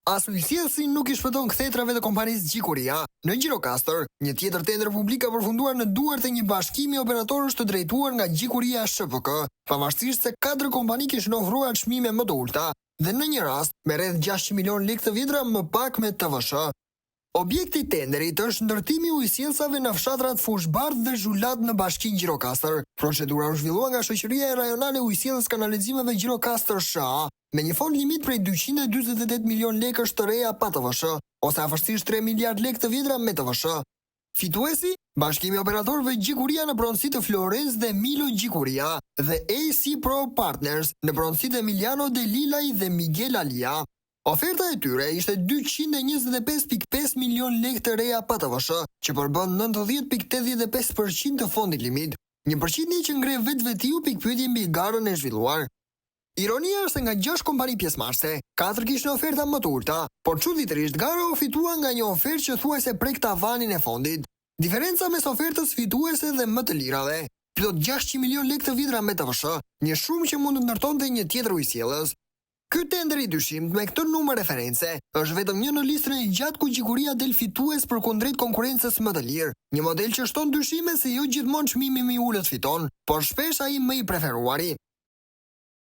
As ujësjellësi nuk i shpëton kthetrave të kompanisë Gjikuria. Në Gjirokastër, një tjetër tender publik ka përfunduar në duart e një bashkimi operatorësh të drejtuar nga Gjikuria SHPK, pavarësisht se 4 kompani kishin ofruar çmime më të ulta, dhe në një rast me rreth 600 milion lekë të vjetra më pak me TVSH. Objekti i tenderit është ndërtimi i ujësjellsave në fshatrat Fushbardh dhe Zhulat në Bashkinë Gjirokastër. Procedura u zhvillua nga Shoqëria e Rajonale e Ujësjelljes Kanalizimeve Gjirokastër SHA, me një fond limit prej 248 milion lekësh të reja pa TVSH, ose afërsisht 3 miliard lekë të vjetra me TVSH. Fituesi, Bashkimi i Operatorëve Gjikuria në pronësi të Florence dhe Milo Gjikuria dhe AC Pro Partners në pronësi të Emiliano De Lilaj dhe Miguel Alia. Oferta e tyre ishte 225.5 milion lekë të reja pa TVSH, që përbën 90.85% të fondit limit, një përqindje që ngre vetvetiu pikpyetje mbi garën e zhvilluar. Ironia është se nga 6 kompani pjesëmarrëse, 4 kishin oferta më të ulta, por çuditërisht gara u fitua nga një ofertë që thuajse prek tavanin e fondit. Diferenca mes ofertës fituese dhe më të lirave, plot 600 milion lekë të vjetra me TVSH, një shumë që mund të ndërtonte një tjetër ujësjellës. Ky tender i dyshimt me këtë numër reference është vetëm një në listën e gjatë ku Gjikuria del fitues përkundrejt konkurrencës më të lirë, një model që shton dyshime se jo gjithmonë çmimi më i ulët fiton, por shpesh ai më i preferuari.